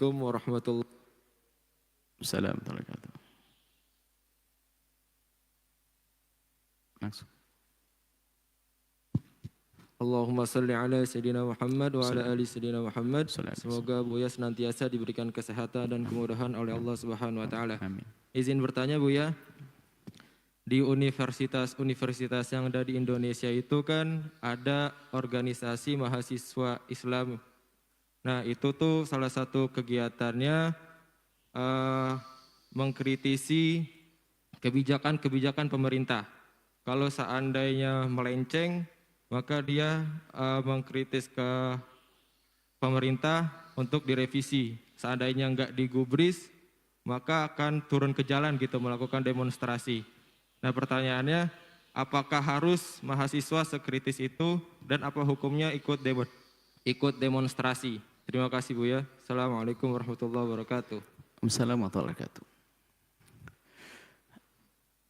Assalamualaikum warahmatullahi wabarakatuh. Langsung. Allahumma salli ala Sayyidina Muhammad wa ala ali Sayyidina Muhammad. Salam. Semoga Buya senantiasa diberikan kesehatan dan kemudahan oleh Allah Subhanahu wa taala. Amin. Izin bertanya Buya, di universitas-universitas yang ada di Indonesia itu kan ada organisasi mahasiswa Islam. Nah, itu tuh salah satu kegiatannya mengkritisi kebijakan-kebijakan pemerintah. Kalau seandainya melenceng, maka dia mengkritis ke pemerintah untuk direvisi. Seandainya enggak digubris, maka akan turun ke jalan gitu melakukan demonstrasi. Nah pertanyaannya, apakah harus mahasiswa sekritis itu dan apa hukumnya ikut demonstrasi? Terima kasih Buya. Assalamualaikum warahmatullahi wabarakatuh. Assalamualaikum warahmatullahi wabarakatuh.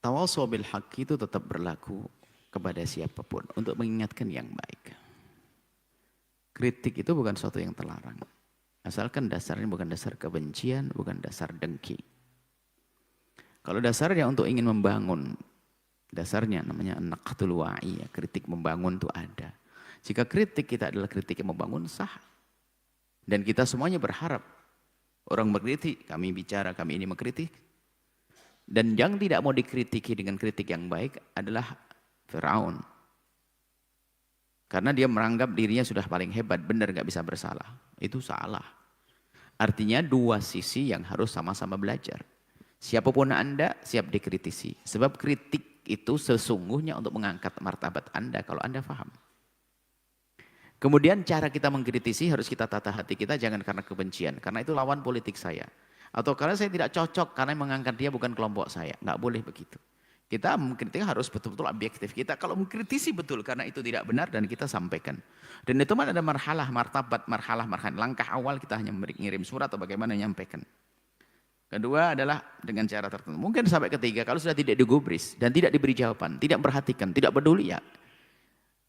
Tawasaw bil haqq itu tetap berlaku kepada siapapun untuk mengingatkan yang baik. Kritik itu bukan sesuatu yang terlarang. Asalkan dasarnya bukan dasar kebencian, bukan dasar dengki. Kalau dasarnya untuk ingin membangun, dasarnya namanya naqdul wa'i, ya, kritik membangun itu ada. Jika kritik kita adalah kritik yang membangun, sah. Dan kita semuanya berharap orang mengkritik, kami bicara, kami ini mengkritik. Dan yang tidak mau dikritiki dengan kritik yang baik adalah Firaun. Karena dia menganggap dirinya sudah paling hebat, benar gak bisa bersalah. Itu salah. Artinya dua sisi yang harus sama-sama belajar. Siapapun Anda siap dikritisi. Sebab kritik itu sesungguhnya untuk mengangkat martabat Anda kalau Anda paham. Kemudian cara kita mengkritisi harus kita tata hati kita, jangan karena kebencian. Karena itu lawan politik saya. Atau karena saya tidak cocok karena mengangkat dia bukan kelompok saya. Nggak boleh begitu. Kita mengkritik harus betul-betul objektif. Kita kalau mengkritisi betul karena itu tidak benar dan kita sampaikan. Dan itu ada marhalah, martabat, marhalah. Langkah awal kita hanya mengirim surat atau bagaimana menyampaikan. Kedua adalah dengan cara tertentu. Mungkin sampai ketiga, kalau sudah tidak digubris dan tidak diberi jawaban, tidak perhatikan, tidak peduli ya.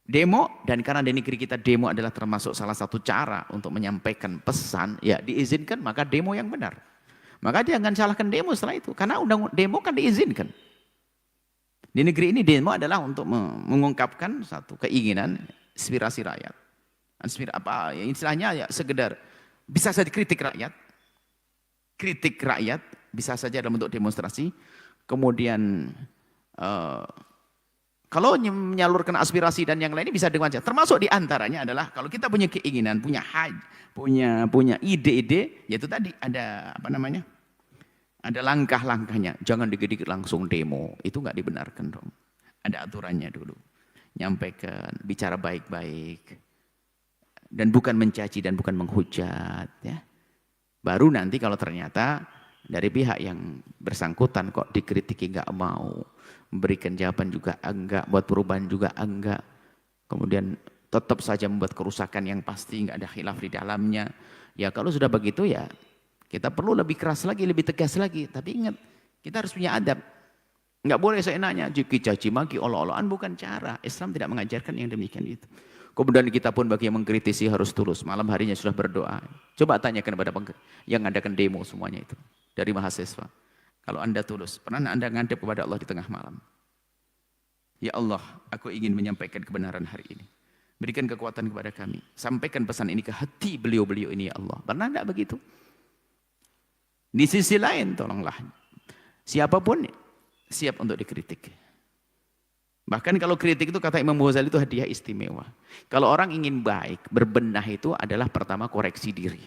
Demo, dan karena di negeri kita demo adalah termasuk salah satu cara untuk menyampaikan pesan, ya diizinkan maka demo yang benar. Maka jangan salahkan demo setelah itu, karena undang demo kan diizinkan. Di negeri ini demo adalah untuk mengungkapkan satu keinginan, aspirasi rakyat. Apa istilahnya ya sekedar bisa saja kritik rakyat. Kritik rakyat bisa saja dalam bentuk demonstrasi. Kemudian kalau menyalurkan aspirasi dan yang lainnya bisa dengan saja. Termasuk diantaranya adalah kalau kita punya keinginan, punya ide-ide, yaitu tadi ada apa namanya? Ada langkah-langkahnya. Jangan dikit-dikit langsung demo. Itu nggak dibenarkan dong. Ada aturannya dulu. Nyampaikan, bicara baik-baik. Dan bukan mencaci dan bukan menghujat. Ya. Baru nanti kalau ternyata dari pihak yang bersangkutan kok dikritiki nggak mau. Memberikan jawaban juga enggak. Buat perubahan juga enggak. Kemudian tetap saja membuat kerusakan yang pasti nggak ada khilaf di dalamnya. Ya kalau sudah begitu ya. Kita perlu lebih keras lagi, lebih tegas lagi. Tapi ingat, kita harus punya adab. Nggak boleh seenaknya, caci maki, olo-oloan bukan cara. Islam tidak mengajarkan yang demikian itu. Kemudian kita pun bagi yang mengkritisi harus tulus. Malam harinya sudah berdoa. Coba tanyakan kepada yang ngadakan demo semuanya itu. Dari mahasiswa. Kalau Anda tulus, pernah Anda ngadep kepada Allah di tengah malam? Ya Allah, aku ingin menyampaikan kebenaran hari ini. Berikan kekuatan kepada kami. Sampaikan pesan ini ke hati beliau-beliau ini ya Allah. Pernah enggak begitu? Di sisi lain tolonglah siapapun siap untuk dikritik. Bahkan kalau kritik itu kata Imam Ghazali itu hadiah istimewa. Kalau orang ingin baik, berbenah itu adalah pertama koreksi diri.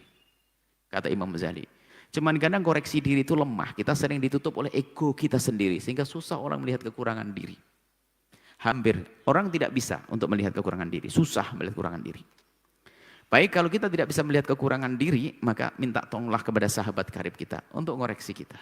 Kata Imam Ghazali. Cuman kadang koreksi diri itu lemah. Kita sering ditutup oleh ego kita sendiri sehingga susah orang melihat kekurangan diri. Hampir orang tidak bisa untuk melihat kekurangan diri, susah melihat kekurangan diri. Baik kalau kita tidak bisa melihat kekurangan diri, maka minta tolonglah kepada sahabat karib kita untuk mengoreksi kita.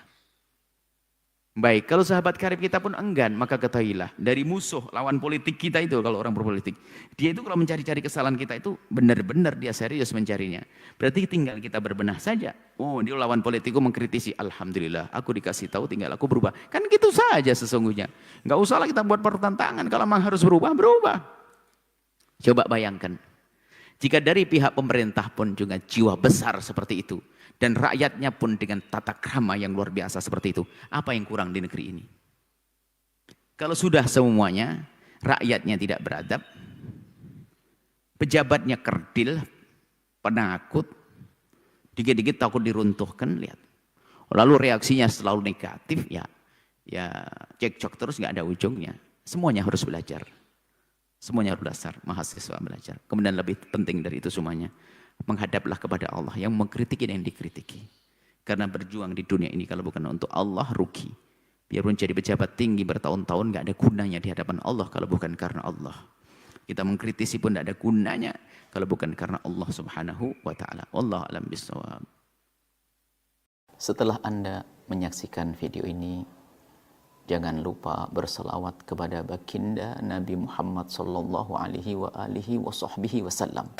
Baik, kalau sahabat karib kita pun enggan, maka ketahuilah dari musuh lawan politik kita itu kalau orang berpolitik. Dia itu kalau mencari-cari kesalahan kita itu benar-benar dia serius mencarinya. Berarti tinggal kita berbenah saja. Oh, dia lawan politikku mengkritisi. Alhamdulillah, aku dikasih tahu tinggal aku berubah. Kan gitu saja sesungguhnya. Enggak usahlah kita buat pertentangan. Kalau memang harus berubah, berubah. Coba bayangkan. Jika dari pihak pemerintah pun juga jiwa besar seperti itu. Dan rakyatnya pun dengan tata krama yang luar biasa seperti itu. Apa yang kurang di negeri ini? Kalau sudah semuanya, rakyatnya tidak beradab, pejabatnya kerdil, penakut, dikit-dikit takut diruntuhkan, lihat. Lalu reaksinya selalu negatif, ya cekcok terus, nggak ada ujungnya. Semuanya harus belajar. Semuanya harus belajar, mahasiswa belajar. Kemudian lebih penting dari itu semuanya, menghadaplah kepada Allah yang mengkritiki dan yang dikritiki. Karena berjuang di dunia ini kalau bukan untuk Allah, rugi. Biarpun jadi pejabat tinggi bertahun-tahun, nggak ada gunanya di hadapan Allah kalau bukan karena Allah. Kita mengkritisi pun tidak ada gunanya kalau bukan karena Allah Subhanahu wa taala. Wallahu a'lam bishawab. Setelah Anda menyaksikan video ini, jangan lupa berselawat kepada baginda Nabi Muhammad sallallahu alaihi wa alihi wasallam.